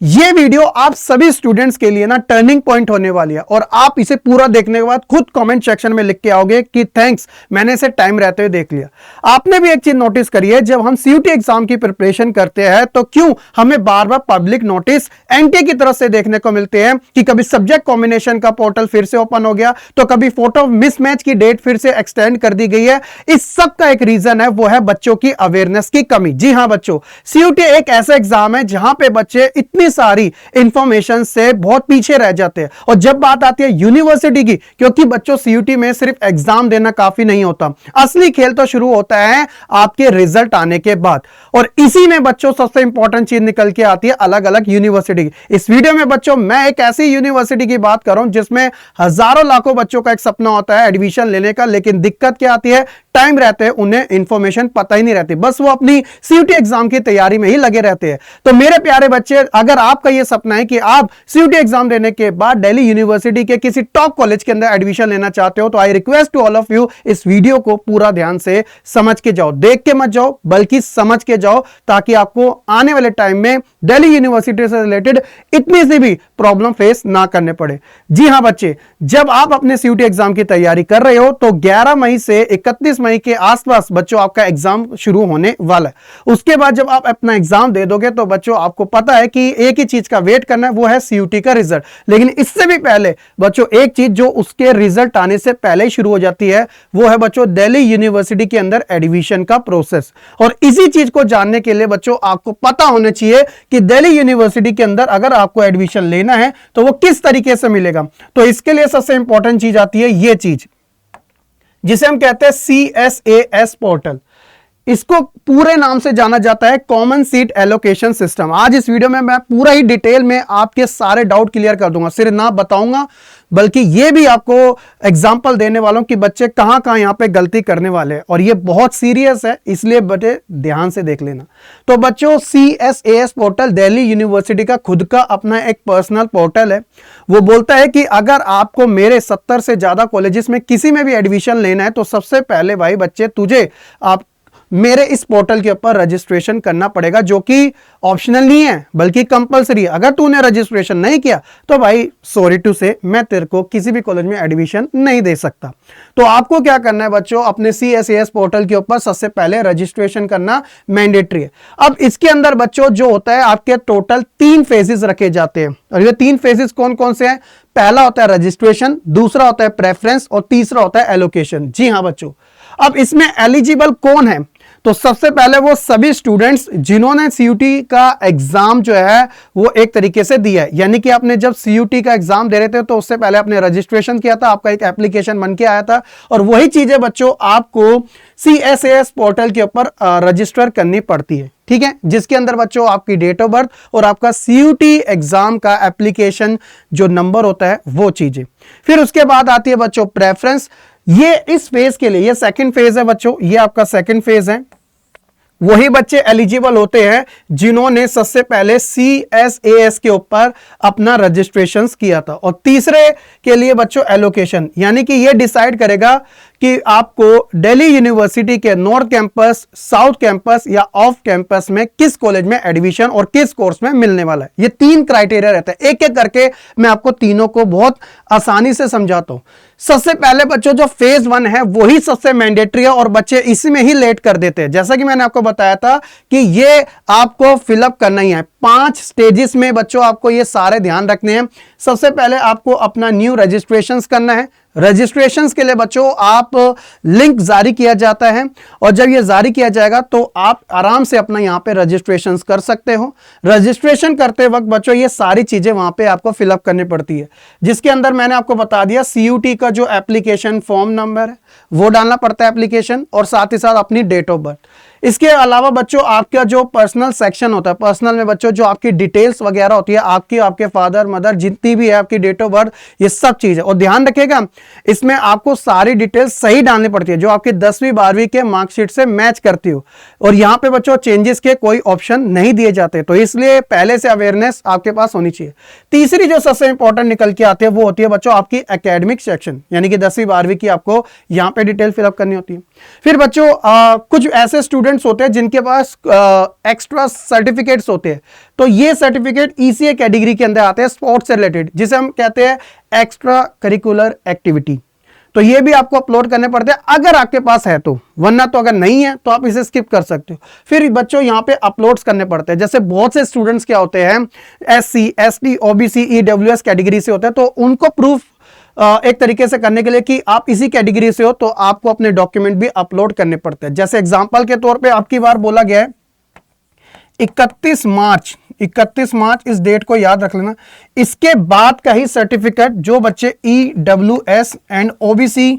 ये वीडियो आप सभी स्टूडेंट्स के लिए ना टर्निंग पॉइंट होने वाली है और आप इसे पूरा देखने के बाद खुद कमेंट सेक्शन में लिख के आओगे कि थैंक्स, मैंने इसे टाइम रहते हुए देख लिया। आपने भी एक चीज नोटिस करी है, जब हम सीयूटी एग्जाम की प्रिपरेशन करते हैं तो क्यों हमें बार बार पब्लिक नोटिस एनटीए की तरफ से देखने को मिलते हैं कि कभी सब्जेक्ट कॉम्बिनेशन का पोर्टल फिर से ओपन हो गया, तो कभी फोटो मिसमैच की डेट फिर से एक्सटेंड कर दी गई है। इस सब का एक रीजन है, वो है बच्चों की अवेयरनेस की कमी। जी हां बच्चों, सीयूटी एक ऐसा एग्जाम है जहां पे बच्चे इतनी सारी इंफॉर्मेशन से बहुत पीछे रह जाते हैं। और जब बात आती है यूनिवर्सिटी की, क्योंकि बच्चों सीयूटी में सिर्फ एग्जाम देना काफी नहीं होता, असली खेल तो शुरू होता है आपके रिजल्ट आने के बाद। और इसी में बच्चों सबसे इंपॉर्टेंट चीज निकल के आती है अलग अलग यूनिवर्सिटी की। इस वीडियो में बच्चों मैं एक ऐसी यूनिवर्सिटी की बात कर रहा हूं जिसमें हजारों लाखों बच्चों का एक सपना होता है एडमिशन लेने का, लेकिन दिक्कत क्या आती है, टाइम रहते हैं उन्हें इंफॉर्मेशन पता ही नहीं रहती, बस वो अपनी सीयूटी एग्जाम की तैयारी में ही लगे रहते हैं। तो मेरे प्यारे बच्चे, अगर आपका यह सपना है कि आप सीयूटी एग्जाम देने के बाद दिल्ली यूनिवर्सिटी के किसी टॉप कॉलेज के अंदर एडमिशन लेना चाहते हो, तो I request to all of you, इस वीडियो को पूरा ध्यान से समझ के जाओ, देख के मत जाओ बल्कि समझ के जाओ, ताकि आपको आने वाले टाइम में दिल्ली यूनिवर्सिटी से रिलेटेड इतनी सी भी प्रॉब्लम फेस ना करने पड़े। जी हां बच्चे, जब आप अपने सीयूटी एग्जाम की तैयारी कर रहे हो तो 11 मई से 31 मई के आसपास बच्चों आपका एग्जाम शुरू होने वाला है। उसके बाद जब आप अपना एग्जाम दे दोगे तो बच्चों आपको पता है कि एक ही चीज का वेट करना है, वो है सीयूटी का रिजल्ट। लेकिन इससे भी पहले बच्चों एक चीज जो उसके रिजल्ट आने से पहले ही शुरू हो जाती है, वो है बच्चों दिल्ली यूनिवर्सिटी के अंदर एडमिशन का प्रोसेस। और इसी चीज को जानने के लिए बच्चों आपको पता होना चाहिए कि दिल्ली यूनिवर्सिटी के अंदर अगर आपको एडमिशन लेना है तो वो किस तरीके से मिलेगा। तो इसके लिए सबसे इंपॉर्टेंट चीज आती है ये चीज, जिसे हम कहते हैं CSAS पोर्टल। इसको पूरे नाम से जाना जाता है कॉमन सीट एलोकेशन सिस्टम। आज इस वीडियो में मैं पूरा ही डिटेल में आपके सारे डाउट क्लियर कर दूंगा, सिर्फ ना बताऊंगा बल्कि ये भी आपको एग्जांपल देने वालों कि बच्चे कहां कहां यहां पे गलती करने वाले हैं, और ये बहुत सीरियस है, इसलिए बच्चे ध्यान से देख लेना। तो बच्चों CSAS पोर्टल दिल्ली यूनिवर्सिटी का खुद का अपना एक पर्सनल पोर्टल है। वो बोलता है कि अगर आपको मेरे 70 से ज्यादा कॉलेजेस में किसी में भी एडमिशन लेना है तो सबसे पहले भाई बच्चे तुझे आप मेरे इस पोर्टल के ऊपर रजिस्ट्रेशन करना पड़ेगा, जो कि ऑप्शनल नहीं है बल्कि कंपलसरी है। अगर तूने रजिस्ट्रेशन नहीं किया तो भाई सॉरी टू से मैं तेरे को किसी भी कॉलेज में एडमिशन नहीं दे सकता। तो आपको क्या करना है बच्चों, अपने CSAS पोर्टल के ऊपर सबसे पहले रजिस्ट्रेशन करना मैंडेटरी है। अब इसके अंदर बच्चों जो होता है, आपके टोटल 3 फेजेस रखे जाते हैं, और ये 3 फेजेस कौन कौन से हैं? पहला होता है रजिस्ट्रेशन, दूसरा होता है प्रेफरेंस, और तीसरा होता है एलोकेशन। जी हां बच्चों, अब इसमें एलिजिबल कौन है? तो सबसे पहले वो सभी स्टूडेंट्स जिन्होंने सीयूटी का एग्जाम जो है वो एक तरीके से दिया है, यानी कि आपने जब सीयूटी का एग्जाम दे रहे थे तो उससे पहले आपने रजिस्ट्रेशन किया था, आपका एक एप्लीकेशन बन के आया था, और वही चीजें बच्चों आपको CSAS पोर्टल के ऊपर रजिस्टर करनी पड़ती है। ठीक है, जिसके अंदर बच्चों आपकी डेट ऑफ बर्थ और आपका सीयूटी एग्जाम का एप्लीकेशन जो नंबर होता है वो चीजें। फिर उसके बाद आती है बच्चों प्रेफरेंस। ये इस फेज के लिए, ये सेकंड फेज है बच्चों, ये आपका सेकंड फेज है। वही बच्चे एलिजिबल होते हैं जिन्होंने सबसे पहले CSAS के ऊपर अपना रजिस्ट्रेशन किया था। और तीसरे के लिए बच्चों एलोकेशन, यानी कि ये डिसाइड करेगा कि आपको दिल्ली यूनिवर्सिटी के नॉर्थ कैंपस, साउथ कैंपस या ऑफ कैंपस में किस कॉलेज में एडमिशन और किस कोर्स में मिलने वाला है। ये 3 क्राइटेरिया रहते हैं, एक एक करके मैं आपको तीनों को बहुत आसानी से समझाता हूं। सबसे पहले बच्चों जो फेज 1 है वही सबसे मैंडेटरी है, और बच्चे इसी में ही लेट कर देते हैं। जैसा कि मैंने आपको बताया था कि ये आपको फिलअप करना ही है 5 स्टेजेस में बच्चों, आपको ये सारे ध्यान रखने हैं। सबसे पहले आपको अपना न्यू रजिस्ट्रेशन करना है। रजिस्ट्रेशन के लिए बच्चों आप लिंक जारी किया जाता है, और जब यह जारी किया जाएगा तो आप आराम से अपना यहां पे रजिस्ट्रेशन कर सकते हो। रजिस्ट्रेशन करते वक्त बच्चों ये सारी चीजें वहां पे आपको फिलअप करनी पड़ती है, जिसके अंदर मैंने आपको बता दिया सीयूटी का जो एप्लीकेशन फॉर्म नंबर है वो डालना पड़ता है एप्लीकेशन, और साथ ही साथ अपनी डेट ऑफ बर्थ। इसके अलावा बच्चों आपका जो पर्सनल सेक्शन होता है, पर्सनल में बच्चों जो आपकी डिटेल्स वगैरह होती है, आपकी, आपके फादर मदर जितनी भी है, आपकी डेट ऑफ बर्थ, ये सब चीजें। और ध्यान रखिएगा इसमें आपको सारी डिटेल्स सही डालनी पड़ती है जो आपकी 10वीं 12वीं के मार्कशीट से मैच करती हो, और यहां पे बच्चों चेंजेस के कोई ऑप्शन नहीं दिए जाते, तो इसलिए पहले से अवेयरनेस आपके पास होनी चाहिए। तीसरी जो सबसे इंपॉर्टेंट निकल के आती है वो होती है बच्चों आपकी एकेडमिक सेक्शन, यानी कि 10वीं 12वीं की आपको यहां पे डिटेल फिलअप करनी होती है। फिर बच्चों कुछ ऐसे स्टूडेंट स्टूडेंट्स होते हैं जिनके पास एक्स्ट्रा सर्टिफिकेट्स होते हैं, तो ये सर्टिफिकेट ईसीए कैटेगरी के अंदर आते हैं, स्पोर्ट्स से रिलेटेड, जिसे हम कहते हैं एक्स्ट्रा करिकुलर एक्टिविटी। तो ये भी आपको अपलोड करने पड़ते हैं अगर आपके पास है तो, वरना तो अगर नहीं है तो आप इसे स्किप कर सकते हो। फिर बच्चों यहाँ पे अपलोड्स करने पड़ते हैं। जैसे बहुत से स्टूडेंट्स क्या होते हैं, SC ST OBC EWS category से होते हैं, तो उनको प्रूफ एक तरीके से करने के लिए कि आप इसी कैटेगरी से हो, तो आपको अपने डॉक्यूमेंट भी अपलोड करने पड़ते हैं। जैसे एग्जांपल के तौर पे आपकी बार बोला गया है 31 मार्च, इस डेट को याद रख लेना। इसके बाद का ही सर्टिफिकेट जो बच्चे EWS and OBC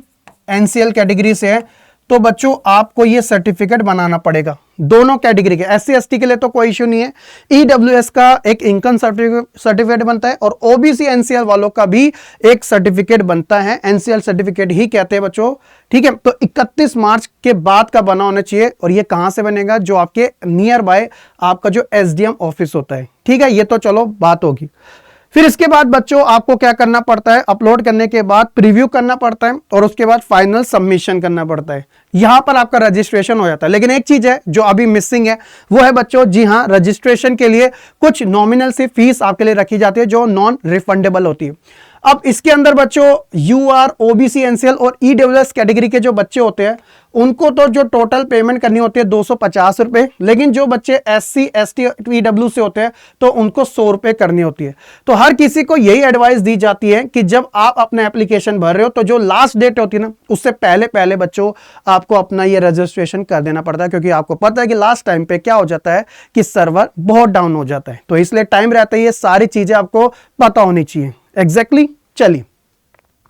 NCL category से है, तो बच्चों आपको ये सर्टिफिकेट बनाना पड़ेगा दोनों कैटेगरी के। SC ST के लिए तो कोई इश्यू नहीं है, EWS का एक इनकम सर्टिफिकेट बनता है और OBC NCL वालों का भी एक सर्टिफिकेट बनता है, NCL सर्टिफिकेट ही कहते हैं बच्चों, ठीक है। तो 31 मार्च के बाद का बना होना चाहिए, और ये कहां से बनेगा, जो आपके नियर बाय आपका जो SDM ऑफिस होता है, ठीक है। ये तो चलो बात होगी। फिर इसके बाद बच्चों आपको क्या करना पड़ता है, अपलोड करने के बाद प्रीव्यू करना पड़ता है और उसके बाद फाइनल सबमिशन करना पड़ता है। यहां पर आपका रजिस्ट्रेशन हो जाता है। लेकिन एक चीज है जो अभी मिसिंग है, वो है बच्चों, जी हां, रजिस्ट्रेशन के लिए कुछ नॉमिनल सी फीस आपके लिए रखी जाती है जो नॉन रिफंडेबल होती है। अब इसके अंदर बच्चों UR OBC NCL और EWS कैटेगरी के जो बच्चे होते हैं उनको तो जो टोटल पेमेंट करनी होती है 250 रुपए, लेकिन जो बच्चे SC ST EW से होते हैं तो उनको 100 रुपए करनी होती है। तो हर किसी को यही एडवाइस दी जाती है कि जब आप अपना एप्लीकेशन भर रहे हो तो जो लास्ट डेट होती है ना, उससे पहले पहले बच्चों आपको अपना ये रजिस्ट्रेशन कर देना पड़ता है, क्योंकि आपको पता है कि लास्ट टाइम पे क्या हो जाता है कि सर्वर बहुत डाउन हो जाता है। तो इसलिए टाइम रहते ही ये सारी चीजें आपको पता होनी चाहिए। एग्जैक्टली चलिए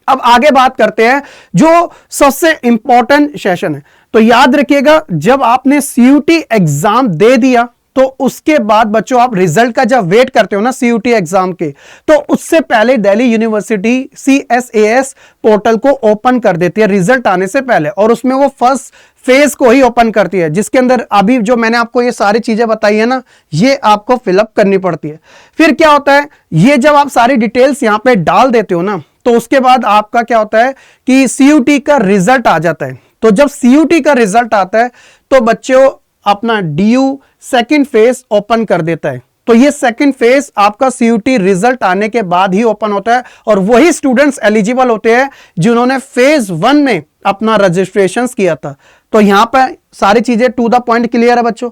अब आगे बात करते हैं जो सबसे इंपॉर्टेंट सेशन है। तो याद रखिएगा, जब आपने CUT एग्जाम दे दिया तो उसके बाद बच्चों आप रिजल्ट का जब वेट करते हो ना CUT एग्जाम के, तो उससे पहले दिल्ली यूनिवर्सिटी CSAS पोर्टल को ओपन कर देती है रिजल्ट आने से पहले, और उसमें वो फर्स्ट फेज को ही ओपन करती है, जिसके अंदर अभी जो मैंने आपको ये सारी चीजें बताई है ना, ये आपको फिलअप करनी पड़ती है। फिर क्या होता है, ये जब आप सारी डिटेल्स यहां पे डाल देते हो ना, तो उसके बाद आपका क्या होता है कि CUT का रिजल्ट आ जाता है। तो जब CUT का रिजल्ट आता है तो बच्चों अपना DU सेकंड फेज ओपन कर देता है। तो ये सेकंड फेज आपका CUT रिजल्ट आने के बाद ही ओपन होता है, और वही स्टूडेंट्स एलिजिबल होते हैं जिन्होंने फेज 1 में अपना रजिस्ट्रेशन किया था। तो यहां पर सारी चीजें टू द पॉइंट क्लियर है बच्चों।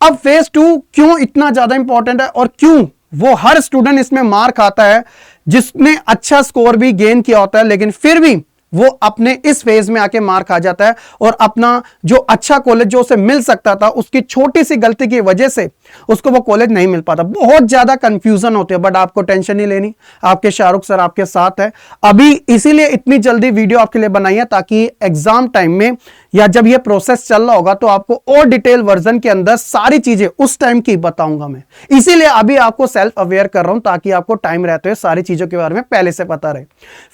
अब फेज 2 क्यों इतना ज्यादा इंपॉर्टेंट है और क्यों वो हर स्टूडेंट इसमें मार्क आता है जिसने अच्छा स्कोर भी गेन किया होता है, लेकिन फिर भी वो अपने इस फेज में आके मार्क आ जाता है और अपना जो अच्छा कॉलेज जो उसे मिल सकता था, उसकी छोटी सी गलती की वजह से उसको वो कॉलेज नहीं मिल पाता। बहुत ज्यादा कंफ्यूजन होती है, बट आपको टेंशन नहीं लेनी, आपके शाहरुख सर आपके साथ है। अभी इसीलिए इतनी जल्दी वीडियो आपके लिए बनाई है, ताकि एग्जाम टाइम में या जब ये प्रोसेस चल रहा होगा तो आपको और डिटेल वर्जन के अंदर सारी चीजें उस टाइम की बताऊंगा मैं। इसीलिए अभी आपको सेल्फ अवेयर कर रहा हूं, ताकि आपको टाइम रहते हुए सारी चीजों के बारे में पहले से पता रहे।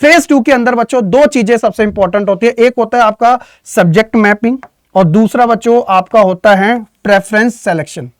फेज 2 के अंदर बच्चों दो चीजें सबसे इंपॉर्टेंट होती है, एक होता है आपका सब्जेक्ट मैपिंग और दूसरा बच्चों आपका होता है प्रेफरेंस सिलेक्शन।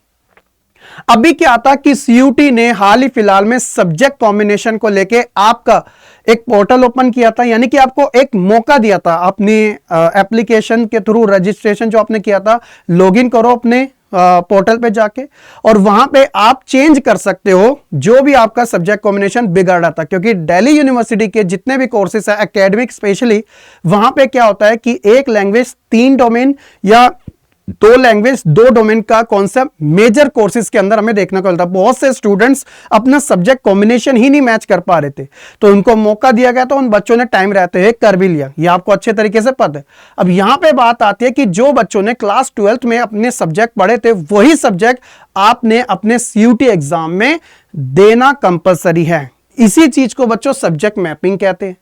अभी क्या आता कि CUT ने हाल ही फिलहाल में सब्जेक्ट कॉम्बिनेशन को लेके आपका एक पोर्टल ओपन किया था, यानी कि आपको एक मौका दिया था अपनी एप्लीकेशन के थ्रू रजिस्ट्रेशन जो आपने किया था, लॉगिन करो अपने पोर्टल पे जाके और वहां पे आप चेंज कर सकते हो जो भी आपका सब्जेक्ट कॉम्बिनेशन बिगड़ रहा था। क्योंकि दिल्ली यूनिवर्सिटी के जितने भी कोर्सेस है एकेडमिक स्पेशली, वहां पे क्या होता है कि एक लैंग्वेज 3 डोमेन या 2 लैंग्वेज 2 डोमेन का कॉन्सेप्ट मेजर कोर्सेज के अंदर हमें देखने को मिलता है। बहुत से स्टूडेंट्स अपना सब्जेक्ट कॉम्बिनेशन ही नहीं मैच कर पा रहे थे, तो उनको मौका दिया गया, तो उन बच्चों ने टाइम रहते हुए कर भी लिया। ये आपको अच्छे तरीके से पता है। अब यहां पे बात आती है कि जो बच्चों ने क्लास 12th में अपने सब्जेक्ट पढ़े थे, वही सब्जेक्ट आपने अपने CUT एग्जाम में देना कंपलसरी है। इसी चीज को बच्चों सब्जेक्ट मैपिंग कहते हैं।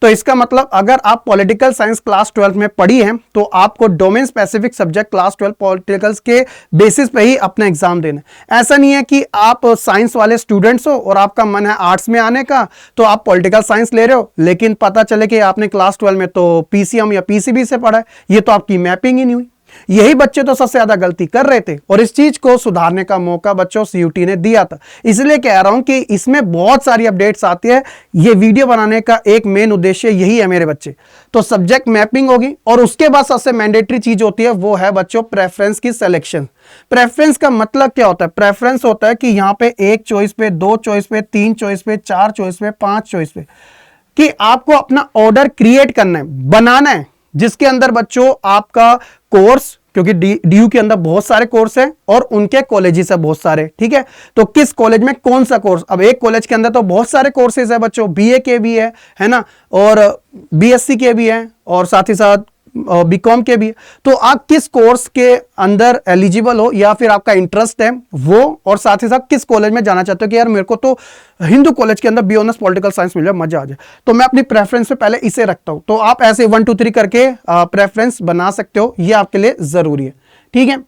तो इसका मतलब अगर आप पॉलिटिकल साइंस क्लास 12 में पढ़ी है तो आपको domain specific subject class 12 politicals के बेसिस पे ही अपना एग्जाम देना। ऐसा नहीं है कि आप साइंस वाले स्टूडेंट्स हो और आपका मन है आर्ट्स में आने का, तो आप पॉलिटिकल साइंस ले रहे हो, लेकिन पता चले कि आपने क्लास 12 में तो PCM या PCB से पढ़ा है, ये तो आपकी मैपिंग ही नहीं हुई। यही बच्चे तो सबसे ज्यादा गलती कर रहे थे और इस चीज को सुधारने का मौका बच्चों सीयूटी ने दिया था। इसलिए कह रहा हूं कि इसमें बहुत सारी अपडेट्स आती है। ये वीडियो बनाने का एक मेन उद्देश्य यही है मेरे बच्चे। तो सब्जेक्ट मैपिंग होगी और उसके बाद सबसे मैंडेटरी चीज होती है वो है बच्चों प्रेफरेंस की सिलेक्शन। प्रेफरेंस का मतलब क्या होता है? प्रेफरेंस होता है कि यहां पे 1 चॉइस पे, 2 चॉइस पे, 3 चॉइस पे, 4 चॉइस पे, 5 चॉइस पे, कि आपको अपना ऑर्डर क्रिएट करना है, बनाना है, जिसके अंदर बच्चों आपका कोर्स, क्योंकि डीयू के अंदर बहुत सारे कोर्स हैं और उनके कॉलेजेस है बहुत सारे, ठीक है। तो किस कॉलेज में कौन सा कोर्स, अब एक कॉलेज के अंदर तो बहुत सारे कोर्सेज है बच्चों, बीए के भी है ना, और बीएससी के भी है और साथ ही साथ बीकॉम के भी। तो आप किस कोर्स के अंदर एलिजिबल हो या फिर आपका इंटरेस्ट है वो, और साथ ही साथ किस कॉलेज में जाना चाहते हो कि यार मेरे को तो हिंदू कॉलेज के अंदर बी ऑनर्स पॉलिटिकल साइंस मिल जाए, मजा आ जाए, तो मैं अपनी प्रेफरेंस पे पहले इसे रखता हूं। तो आप ऐसे 1 2 3 करके प्रेफरेंस बना सकते हो, ये आपके लिए जरूरी है, ठीक है।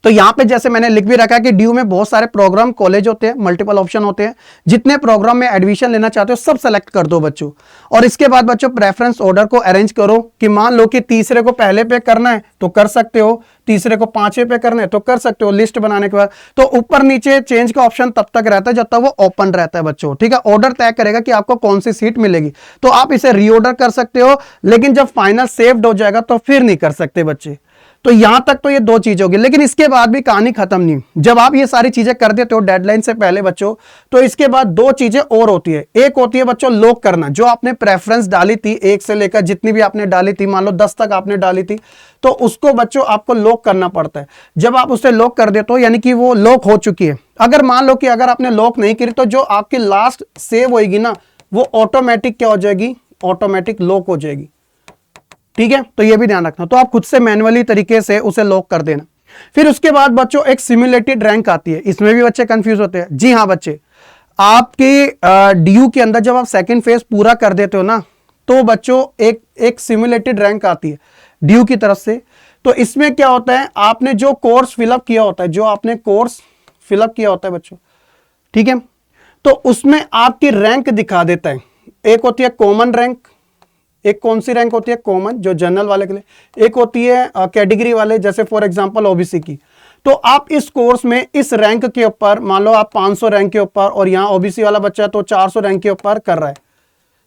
तो यहां पे जैसे मैंने लिख भी रखा है कि ड्यू में बहुत सारे प्रोग्राम कॉलेज होते हैं, मल्टीपल ऑप्शन होते हैं, जितने प्रोग्राम में एडमिशन लेना चाहते हो सब सेलेक्ट कर दो बच्चों। और इसके बाद बच्चों प्रेफरेंस ऑर्डर को अरेंज करो कि मान लो कि तीसरे को पहले पे करना है तो कर सकते हो, तीसरे को 5वें पे करना है तो कर सकते हो, लिस्ट बनाने के बाद। तो ऊपर नीचे चेंज का ऑप्शन तब तक रहता है जब तक वो ओपन रहता है बच्चों, ठीक है। ऑर्डर तय करेगा कि आपको कौन सी सीट मिलेगी, तो आप इसे रीऑर्डर कर सकते हो, लेकिन जब फाइनल सेव्ड हो जाएगा तो फिर नहीं कर सकते बच्चे। तो यहां तक तो ये 2 चीज होगी, लेकिन इसके बाद भी कहानी खत्म नहीं। जब आप ये सारी चीजें कर देते हो डेडलाइन से पहले बच्चों, तो इसके बाद 2 चीजें और होती है। एक होती है बच्चों लॉक करना, जो आपने प्रेफरेंस डाली थी 1 से लेकर जितनी भी आपने डाली थी, मान लो 10 तक आपने डाली थी, तो उसको बच्चों आपको लॉक करना पड़ता है। जब आप उसे लॉक कर देते हो यानी कि वो लॉक हो चुकी है। अगर मान लो कि अगर आपने लॉक नहीं करी तो जो आपकी लास्ट सेव होगी ना, वो ऑटोमेटिक क्या हो जाएगी, ऑटोमेटिक लॉक हो जाएगी, ठीक है। तो ये भी ध्यान रखना, तो आप खुद से मैन्युअली तरीके से उसे लॉक कर देना। फिर उसके बाद बच्चों एक सिमुलेटेड रैंक आती है, इसमें भी बच्चे कंफ्यूज होते हैं। जी हाँ बच्चे, आपके डीयू के अंदर जब आप सेकंड फेज पूरा कर देते हो ना, तो बच्चों एक सिमुलेटेड रैंक आती है डीयू की तरफ से। तो इसमें क्या होता है, आपने जो कोर्स फिलअप किया होता है, जो आपने कोर्स फिलअप किया होता है बच्चों, ठीक है, तो उसमें आपकी रैंक दिखा देता है। एक होती है कॉमन रैंक, एक कौन सी रैंक होती है, कॉमन जो जनरल वाले के लिए, एक होती है कैटेगरी वाले, जैसे फॉर एग्जांपल ओबीसी की। तो आप इस कोर्स में इस रैंक के ऊपर, मान लो आप 500 रैंक के ऊपर, और यहाँ ओबीसी वाला बच्चा तो 400 रैंक के ऊपर कर रहा है,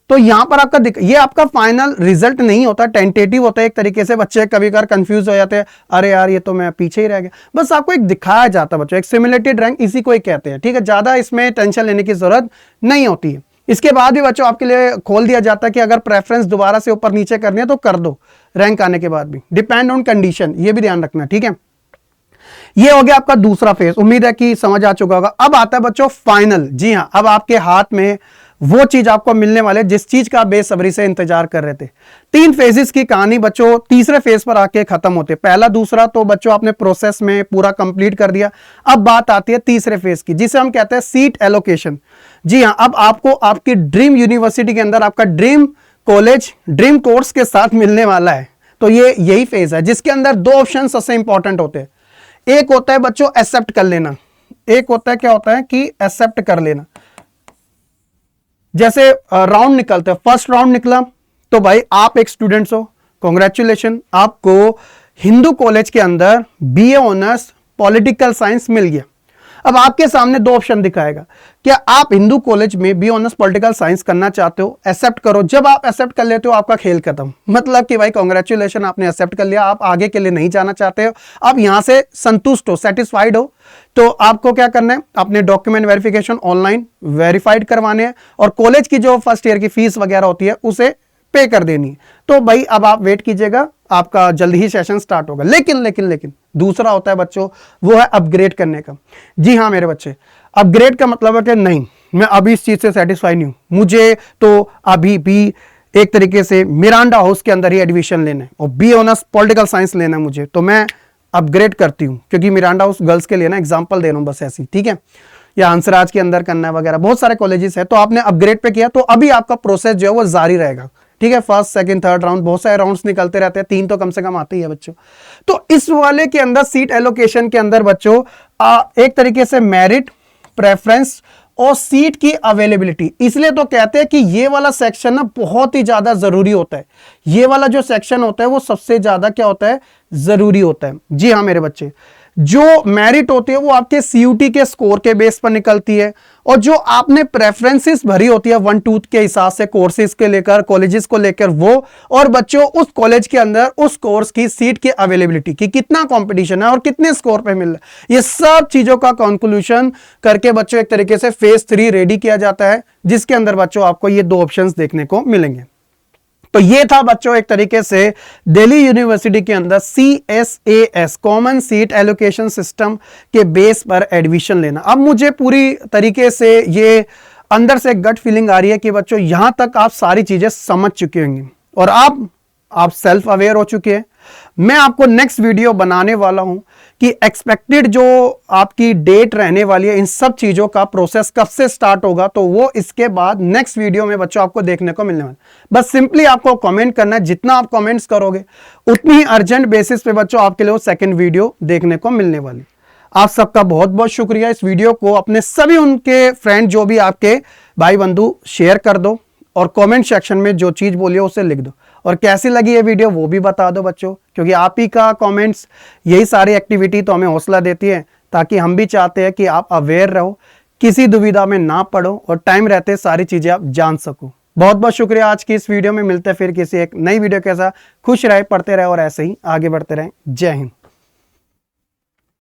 तो यहां पर आपका ये आपका फाइनल रिजल्ट नहीं होता, टेंटेटिव होता है एक तरीके से। बच्चे कभी कभार कंफ्यूज हो जाते हैं, अरे यार ये तो मैं पीछे ही रह गया। बस आपको एक दिखाया जाता है बच्चों, एक सिमुलेटेड रैंक इसी को ही कहते हैं, ठीक है। ज्यादा इसमें टेंशन लेने की जरूरत नहीं होती है। इसके बाद भी बच्चों आपके लिए खोल दिया जाता है कि अगर प्रेफरेंस दोबारा से ऊपर नीचे करनी है तो कर दो, रैंक आने के बाद भी, डिपेंड ऑन कंडीशन, ये भी ध्यान रखना, ठीक है। ये हो गया आपका दूसरा फेज, उम्मीद है कि समझ आ चुका होगा। अब आता है बच्चों फाइनल। जी हाँ, अब आपके हाथ में वो चीज आपको मिलने वाले जिस चीज का बेसब्री से इंतजार कर रहे थे। 3 फेजेस की कहानी बच्चों तीसरे फेज पर आके खत्म होते, पहला दूसरा तो बच्चों आपने प्रोसेस में पूरा कंप्लीट कर दिया। अब बात आती है तीसरे फेज की, जिसे हम कहते हैं सीट एलोकेशन। जी हाँ, अब आपको आपकी ड्रीम यूनिवर्सिटी के अंदर आपका ड्रीम कॉलेज, ड्रीम कोर्स के साथ मिलने वाला है। तो ये यही फेज है जिसके अंदर 2 ऑप्शन सबसे इंपॉर्टेंट होते हैं। एक होता है बच्चों एक्सेप्ट कर लेना, एक होता है क्या होता है कि एक्सेप्ट कर लेना। जैसे राउंड निकलते हैं, फर्स्ट राउंड निकला तो भाई आप एक स्टूडेंट्स हो, कॉन्ग्रेचुलेशन, आपको हिंदू कॉलेज के अंदर बीए ऑनर्स पॉलिटिकल साइंस मिल गया। अब आपके सामने 2 ऑप्शन दिखाएगा, क्या आप हिंदू कॉलेज में बी ऑनर्स पॉलिटिकल साइंस करना चाहते हो, एक्सेप्ट करो। जब आप एक्सेप्ट कर लेते हो आपका खेल खत्म, मतलब कि भाई कॉन्ग्रेचुलेशन, आपने एक्सेप्ट कर लिया, आप आगे के लिए नहीं जाना चाहते हो, आप यहां से संतुष्ट हो, सेटिस्फाइड हो। तो आपको क्या करना है, अपने डॉक्यूमेंट वेरिफिकेशन ऑनलाइन वेरीफाइड करवाने हैं और कॉलेज की जो फर्स्ट ईयर की फीस वगैरह होती है उसे पे कर देनी है। तो भाई अब आप वेट कीजिएगा, आपका जल्दी ही सेशन स्टार्ट होगा। लेकिन दूसरा होता है बच्चों, वो है अपग्रेड करने का। जी हाँ मेरे बच्चे, अपग्रेड का मतलब है कि नहीं, मैं अभी इस चीज से सेटिस्फाई नहीं हूं, मुझे तो अभी भी एक तरीके से मिरांडा हाउस के अंदर ही एडमिशन लेना है और बी ऑनर्स पॉलिटिकल साइंस लेना है मुझे, तो मैं अपग्रेड करती हूँ, क्योंकि मिरांडा हाउस गर्ल्स के लिए ना, एग्जाम्पल दे रहा हूँ बस ऐसी, ठीक है, या हंसराज के अंदर करना है वगैरह, बहुत सारे कॉलेजेस है। तो आपने अपग्रेड पे किया तो अभी आपका प्रोसेस जो है वो जारी रहेगा, ठीक है। फर्स्ट सेकंड थर्ड राउंड, बहुत सारे राउंड्स निकलते रहते हैं, 3 तो कम से कम आते ही है बच्चों। तो इस वाले के अंदर सीट एलोकेशन के अंदर बच्चों एक तरीके से मेरिट प्रेफरेंस और सीट की अवेलेबिलिटी। इसलिए तो कहते हैं कि ये वाला सेक्शन ना बहुत ही ज्यादा जरूरी होता है। ये वाला जो सेक्शन होता है वो सबसे ज्यादा क्या होता है, जरूरी होता है। जी हाँ मेरे बच्चे, जो मेरिट होती है वो आपके सीयूटी के स्कोर के बेस पर निकलती है, और जो आपने प्रेफरेंसेस भरी होती है 1-2 के हिसाब से कोर्सेज के लेकर, कॉलेजेस को लेकर, वो और बच्चों उस कॉलेज के अंदर उस कोर्स की सीट की अवेलेबिलिटी की कितना कंपटीशन है और कितने स्कोर पे मिल रहा है, ये सब चीजों का कंक्लूजन करके बच्चों एक तरीके से फेज 3 रेडी किया जाता है, जिसके अंदर बच्चों आपको ये 2 ऑप्शंस देखने को मिलेंगे। तो ये था बच्चों एक तरीके से दिल्ली यूनिवर्सिटी के अंदर CSAS common seat allocation system के बेस पर एडमिशन लेना। अब मुझे पूरी तरीके से ये अंदर से गट फीलिंग आ रही है कि बच्चों यहां तक आप सारी चीजें समझ चुके होंगे और आप सेल्फ अवेयर हो चुके हैं। मैं आपको नेक्स्ट वीडियो बनाने वाला हूं कि एक्सपेक्टेड जो आपकी डेट रहने वाली है, इन सब चीजों का प्रोसेस कब से स्टार्ट होगा, तो वो इसके बाद नेक्स्ट वीडियो में बच्चों आपको देखने को मिलने वाला। बस सिंपली आपको कमेंट करना है, जितना आप कमेंट्स करोगे उतनी ही अर्जेंट बेसिस पे बच्चों आपके लिए वो सेकंड वीडियो देखने को मिलने वाली। आप सबका बहुत बहुत शुक्रिया। इस वीडियो को अपने सभी उनके फ्रेंड जो भी आपके भाई बंधु शेयर कर दो, और कमेंट सेक्शन में जो चीज बोलिए उसे लिख दो, और कैसी लगी ये वीडियो वो भी बता दो बच्चों, क्योंकि आप ही का कमेंट्स, यही सारी एक्टिविटी तो हमें हौसला देती है, ताकि हम भी चाहते हैं कि आप अवेयर रहो, किसी दुविधा में ना पड़ो और टाइम रहते सारी चीजें आप जान सको। बहुत बहुत शुक्रिया। आज की इस वीडियो में मिलते हैं फिर किसी एक नई वीडियो के साथ। खुश रहे, पढ़ते रहे और ऐसे ही आगे बढ़ते रहें। जय हिंद।